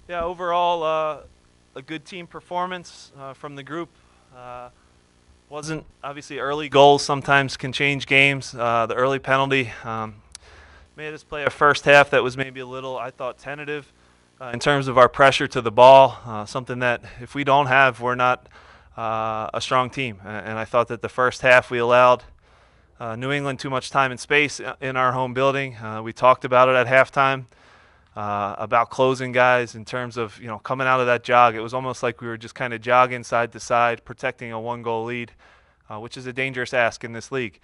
Yeah, overall, a good team performance from the group. Uh, wasn't obviously early goals sometimes can change games. The early penalty made us play a first half that was maybe a little, I thought, tentative in terms of our pressure to the ball. Something that if we don't have, we're not a strong team. And I thought that the first half we allowed New England too much time and space in our home building. We talked about it at halftime. About closing guys in terms of coming out of that jog. It was almost like we were just kind of jogging side to side, protecting a one-goal lead, which is a dangerous ask in this league.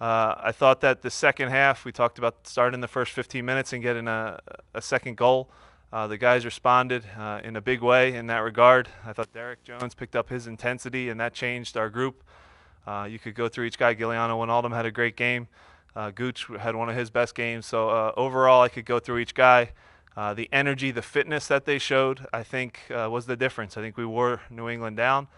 I thought that the second half, we talked about starting the first 15 minutes and getting a second goal. The guys responded in a big way in that regard. I thought Derek Jones picked up his intensity, and that changed our group. You could go through each guy. Giuliano Wijnaldum had a great game. Gooch had one of his best games. So overall, I could go through each guy. The energy, the fitness that they showed, I think, was the difference. I think we wore New England down.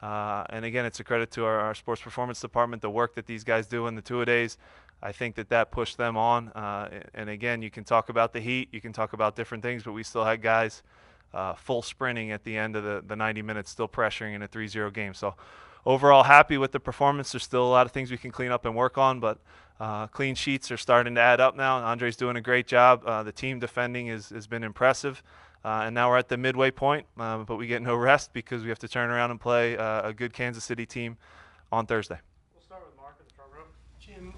And again, it's a credit to our sports performance department, the work that these guys do in the two-a-days. I think that pushed them on. And again, you can talk about the heat, you can talk about different things, but we still had guys full sprinting at the end of the 90 minutes, still pressuring in a 3-0 game. So overall, happy with the performance. There's still a lot of things we can clean up and work on, but clean sheets are starting to add up now. Andre's doing a great job. The team defending has been impressive. And now we're at the midway point, but we get no rest because we have to turn around and play a good Kansas City team on Thursday. We'll start with Mark in the front row. Jim,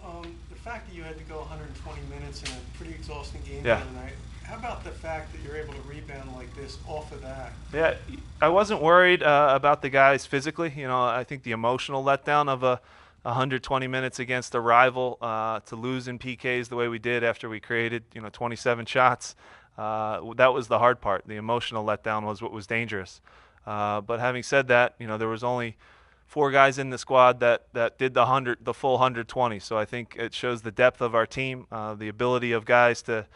the fact that you had to go 120 minutes in a pretty exhausting game Yeah. the other night, how about the fact that you're able to rebound like this off of that? Yeah, I wasn't worried about the guys physically. I think the emotional letdown of a 120 minutes against a rival to lose in PKs the way we did after we created 27 shots. That was the hard part. The emotional letdown was what was dangerous. But having said that, there was only 4 guys in the squad that did the full 120. So I think it shows the depth of our team, the ability of guys to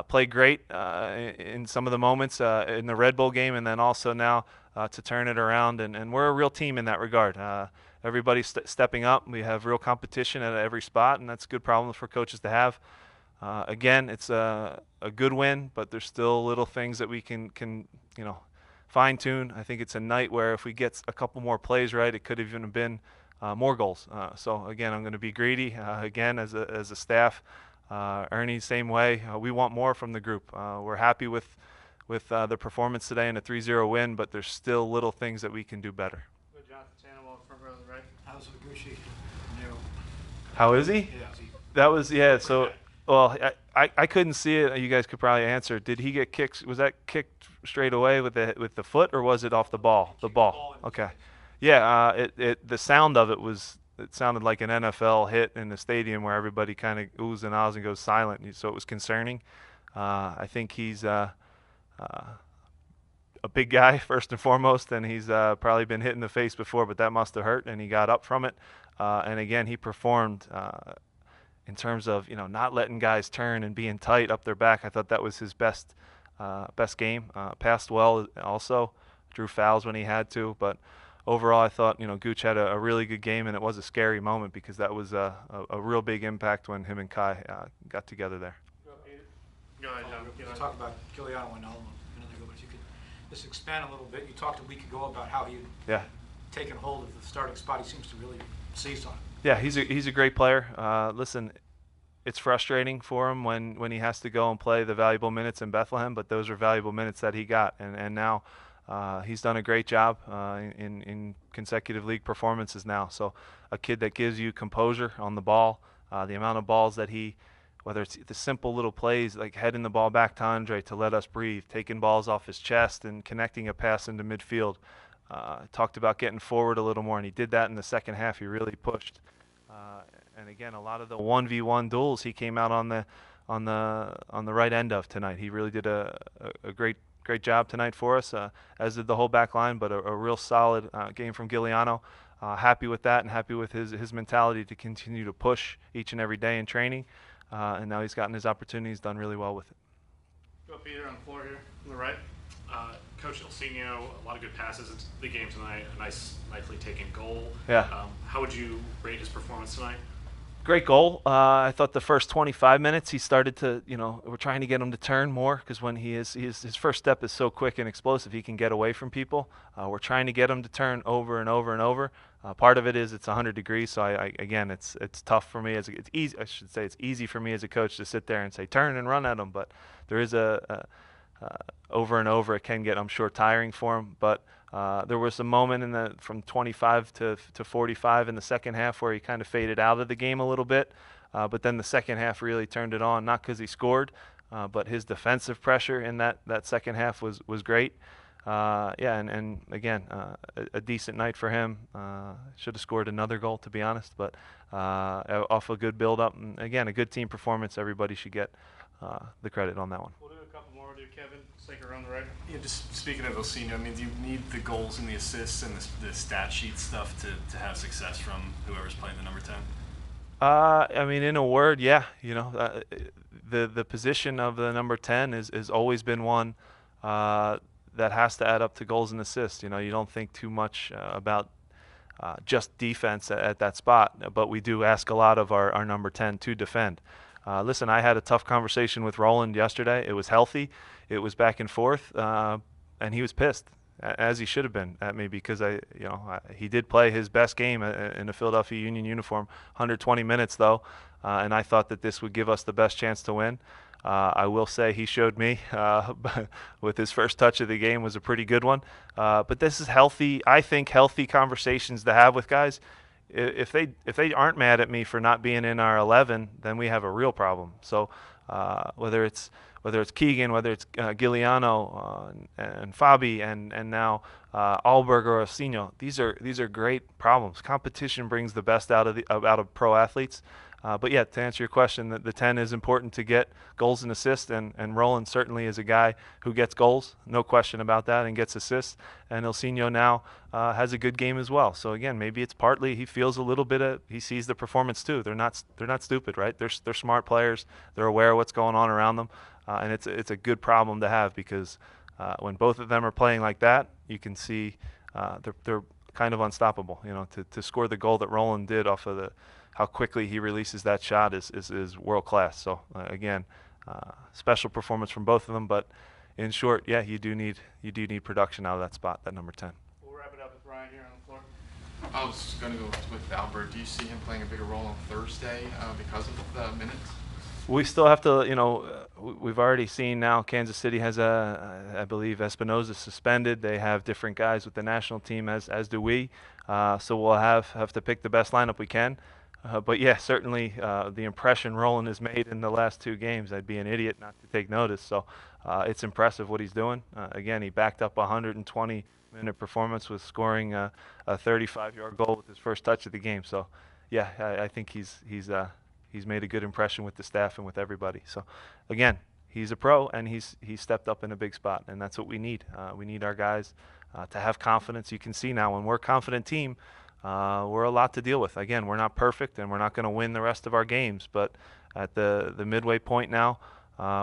play great in some of the moments in the Red Bull game, and then also now to turn it around. And we're a real team in that regard. Everybody's stepping up. We have real competition at every spot, and that's a good problem for coaches to have. Again, it's a good win, but there's still little things that we can fine tune. I think it's a night where if we get a couple more plays right, it could have even been more goals. So again, I'm going to be greedy again as a staff. Ernie, same way. We want more from the group. We're happy with the performance today and a 3-0 win, but there's still little things that we can do better. Go Jonathan Tannenwald, front row on the right. How's Oguchi? No. How is he? Yeah. That was So, well, I couldn't see it. You guys could probably answer. Did he get kicked? Was that kicked straight away with the foot, or was it off the ball? The ball. Okay. Yeah. The sound of it sounded like an NFL hit in the stadium where everybody kind of oohs and ahs and goes silent. So it was concerning. I think he's a big guy first and foremost, and he's probably been hit in the face before, but that must have hurt, and he got up from it. And again, he performed in terms of not letting guys turn and being tight up their back. I thought that was his best game. Passed well also, drew fouls when he had to, but overall I thought Gooch had a really good game, and it was a scary moment because that was a real big impact when him and Kai got together there. Go ahead, John. You talked about Giuliano Wijnaldum a minute ago, but if you could just expand a little bit. You talked a week ago about how he'd taken hold of the starting spot. He seems to really seize on it. Yeah, he's a great player. Listen, it's frustrating for him when he has to go and play the valuable minutes in Bethlehem, but those are valuable minutes that he got, and now he's done a great job in consecutive league performances now. So a kid that gives you composure on the ball, the amount of balls that whether it's the simple little plays like heading the ball back to Andre to let us breathe, taking balls off his chest and connecting a pass into midfield. Talked about getting forward a little more, and he did that in the second half. He really pushed. And again, a lot of the 1v1 duels he came out on the right end of tonight. He really did a great job tonight for us, as did the whole back line, but a real solid game from Giuliano. Happy with that and happy with his mentality to continue to push each and every day in training. And now he's gotten his opportunity. He's done really well with it. Go Peter on the floor here on the right. Coach Ilsinho, a lot of good passes into the game tonight, a nicely taken goal. Yeah. How would you rate his performance tonight? Great goal. I thought the first 25 minutes he started to, we're trying to get him to turn more because when his first step is so quick and explosive, he can get away from people. We're trying to get him to turn over and over and over. Part of it is it's 100 degrees, so again, it's tough for me it's easy. I should say it's easy for me as a coach to sit there and say turn and run at him, but there is over and over it can get, I'm sure, tiring for him. But there was a moment from 25 to 45 in the second half where he kind of faded out of the game a little bit. But then the second half really turned it on, not because he scored, but his defensive pressure in that second half was great. And again, a decent night for him. Should have scored another goal, to be honest, but off a good build-up. And again, a good team performance. Everybody should get the credit on that one. We'll do a couple more. We'll do Kevin. Sinker on the right. Yeah, just speaking of Ilsinho, I mean, do you need the goals and the assists and the stat sheet stuff to have success from whoever's playing the number 10? I mean, in a word, yeah. The position of the number 10 is always been one that has to add up to goals and assists. You don't think too much about just defense at that spot, but we do ask a lot of our number 10 to defend. Listen, I had a tough conversation with Roland yesterday. It was healthy. It was back and forth, and he was pissed, as he should have been at me, because he did play his best game in a Philadelphia Union uniform, 120 minutes though, and I thought that this would give us the best chance to win. I will say he showed me with his first touch of the game was a pretty good one. But this is healthy, I think, healthy conversations to have with guys. If they aren't mad at me for not being in our 11, then we have a real problem. So whether it's Keegan, whether it's Giuliano and Fabi, and now Alberg or Ilsinho, these are great problems. Competition brings the best out of pro athletes. But yeah, to answer your question, the 10 is important to get goals and assists, and Roland certainly is a guy who gets goals, no question about that, and gets assists. And Ilsinho now has a good game as well. So again, maybe it's partly he feels a little bit he sees the performance too. They're not stupid, right? They're smart players. They're aware of what's going on around them, and it's a good problem to have, because when both of them are playing like that, you can see they're kind of unstoppable. To score the goal that Roland did off of how quickly he releases that shot is world class. So again, special performance from both of them. But in short, yeah, you do need production out of that spot, that number 10. We'll wrap it up with Ryan here on the floor. I was going to go with Albert. Do you see him playing a bigger role on Thursday because of the minutes? We still have to, we've already seen now Kansas City has I believe Espinoza suspended. They have different guys with the national team, as do we. So we'll have to pick the best lineup we can. But yeah, certainly the impression Roland has made in the last two games, I'd be an idiot not to take notice. So it's impressive what he's doing. Again, he backed up a 120-minute performance with scoring a 35-yard goal with his first touch of the game. So yeah, I think he's made a good impression with the staff and with everybody. So again, he's a pro, and he's stepped up in a big spot, and that's what we need. We need our guys to have confidence. You can see now when we're a confident team, we're a lot to deal with. Again, we're not perfect, and we're not going to win the rest of our games, but at the midway point now,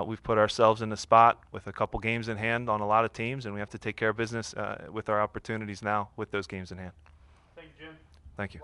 we've put ourselves in a spot with a couple games in hand on a lot of teams, and we have to take care of business with our opportunities now with those games in hand. Thank you, Jim. Thank you.